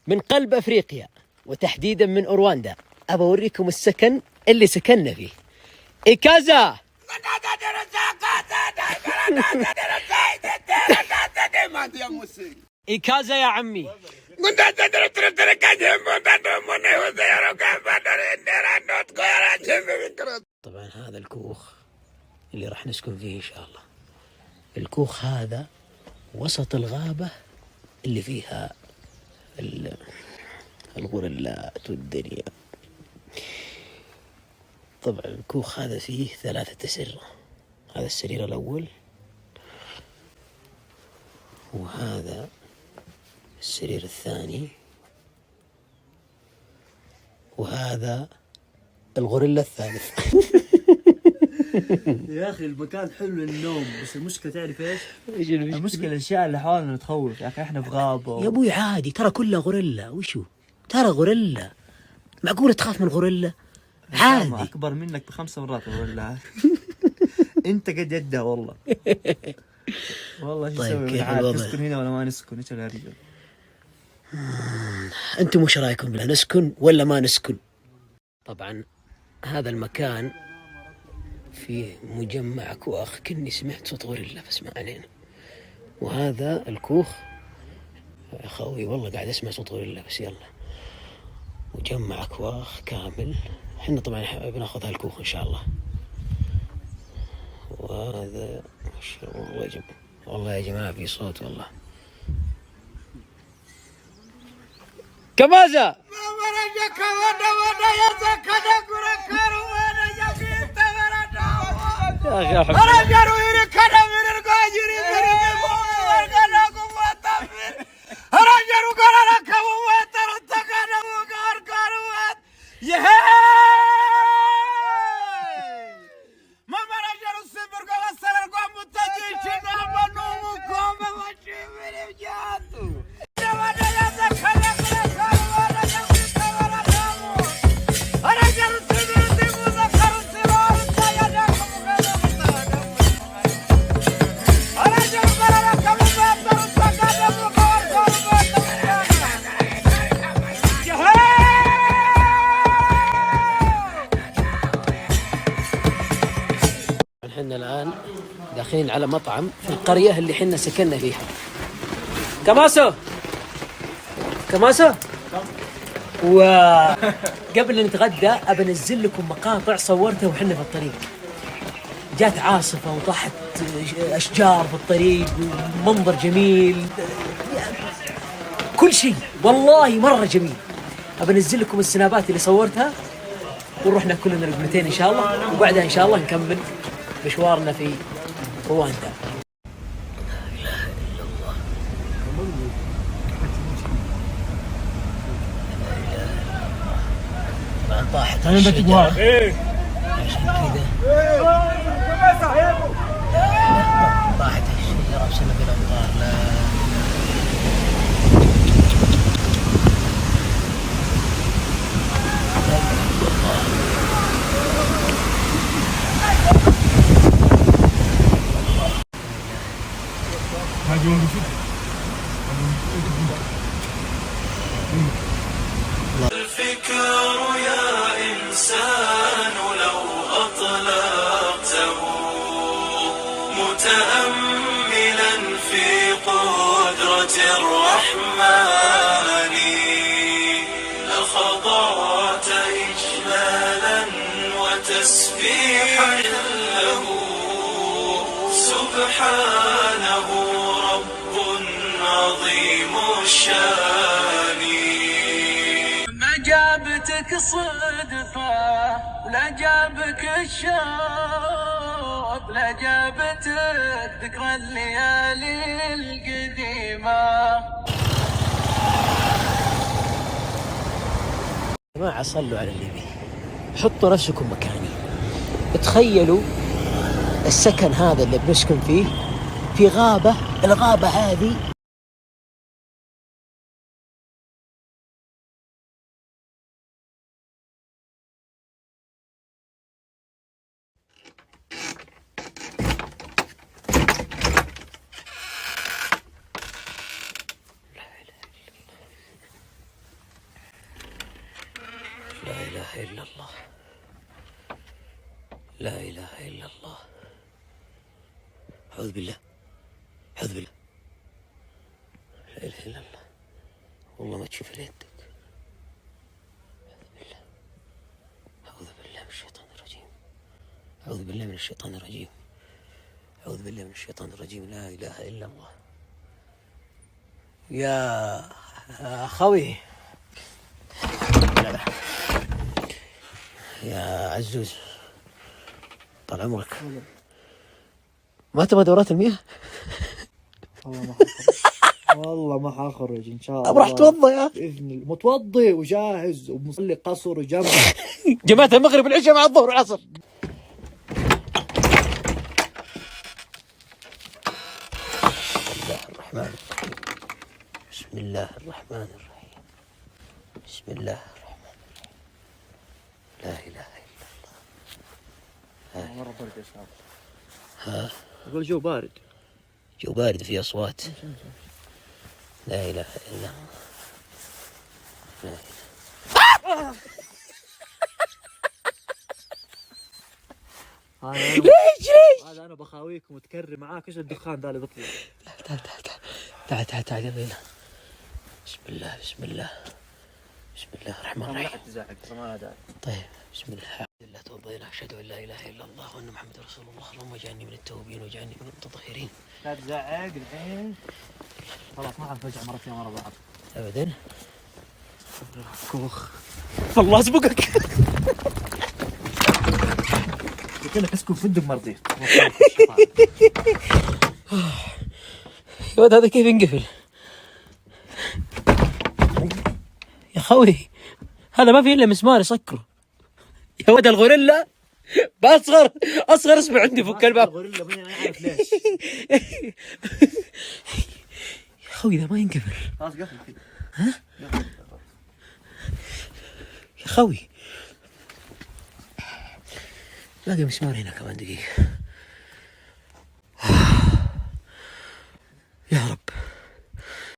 من قلب أفريقيا وتحديدا من أورواندا. أبى أوريكم السكن اللي سكننا فيه. إيكازا إيكازا يا عمي. طبعا هذا الكوخ اللي راح نسكن فيه إن شاء الله. الكوخ هذا وسط الغابة اللي فيها الغوريلات والدنيا. طبعا الكوخ هذا فيه 3 أسرة. هذا السرير الأول، وهذا السرير الثاني، وهذا الغوريلا الثالث. يا أخي المكان حلو للنوم، بس المشكلة تعرف إيش؟ المشكلة الأشياء اللي حولنا تخوف. يا أخي إحنا في غابة يا أبوي عادي، ترى كلها غوريلا. وشو ترى غوريلا؟ معقولة تخاف من الغوريلا؟ عادي. أكبر منك ب5 مرات الغوريلا. أنت قد يدها والله. والله شو طيب نسوي؟ نسكن هنا ولا ما نسكن؟ إيش الهرجة؟ أنتم وش رأيكم؟ بلا نسكن ولا ما نسكن؟ طبعا هذا المكان فيه مجمع كواخ. كني سمعت صوت غوريلا بس ما علينا. وهذا الكوخ يا أخوي والله قاعد أسمع صوت غوريلا بس يلا. مجمع كواخ كامل. حنا طبعا بناخذ هالكوخ إن شاء الله. وهذا والله يا جماعة في صوت والله. كمازة يا احنا الآن داخلين على مطعم في القرية اللي حنا سكننا فيها. كماسو وقبل أن نتغدى أبى أنزل لكم مقاطع صورتها وحنا في الطريق. جات عاصفة وطاحت أشجار في الطريق ومنظر جميل، كل شيء والله مرة جميل. أبى أنزل لكم السنابات اللي صورتها ونروح ناكل لنا لقمتين إن شاء الله، وبعدها إن شاء الله نكمل مشوارنا في رواندا. لا إله إلا الله. طبعا طاحت الشجرة عشان كذا طاحت الشجرة بسبب الأمطار. لا الفكر يا إنسان لو أطلقته متأملا في قدرة الرحمن لخضعت إجلالا وتسبيحا له سبحانه رب عظيم الشان. ما جابتك صدفة ولا جابك الشوق، لا جابتك ذكرى الليالي القديمة. يا جماعة صلوا على النبي، حطوا نفسكم مكاني. تخيلوا السكن هذا اللي بنسكن فيه في غابة. الغابة هذه إله إلا الله. لا إله إلا الله. أعوذ بالله. أعوذ بالله. لا إله إلا الله. والله ما تشوف إلا يدك. أعوذ بالله من الشيطان الرجيم. أعوذ بالله من الشيطان الرجيم. أعوذ بالله من الشيطان الرجيم. لا إله إلا الله. يا خوي، لا. يا عزوز، طال عمرك، ما تبغى دورات المياه؟ والله ما حاخرج ان شاء الله. راح توضى يا اخي. باذن الله متوضي وجاهز ومصلي قصر وجنب. جماعة المغرب والعشاء مع الظهر والعصر. بسم الله الرحمن الرحيم. بسم الله الرحمن الرحيم. لا إله إلا الله. مرة برد يا شباب. ها؟ اقول جو بارد. جو بارد، في أصوات. لا إله إلا الله. لا إله. ليش هذا انا بخاويكم وتكرر معاك. ايش الدخان ذا اللي بيطلع؟ تعال تعال تعال تعال تعال يلا هنا. بسم الله بسم الله بسم الله الرحمن الرحيم. لا تزعق ما داعي. طيب بسم الله. الحمد لله توضينا، اشهد ان لا اله الا الله وان محمد رسول الله. اللهم اجعلني من التوابين واجعلني من المتطهرين. لا تزعق الحين. خلاص ما عاد فجأة مرتين ورا بعض ابدا. كوخ. والله اسبقك. كأنك اسكن فندق مرضي. يا ولد هذا كيف ينقفل؟ يا خوي هذا ما في الا مسمار يسكره. يا ولد الغوريلا باصغر اصغر اصبع عندي فك الباب. الغوريلا ما عارف ليش. يا خوي اذا ما ينقفل. خلاص قفل كذا. ها؟ يا خوي باقي مسمار هنا كمان دقيقة.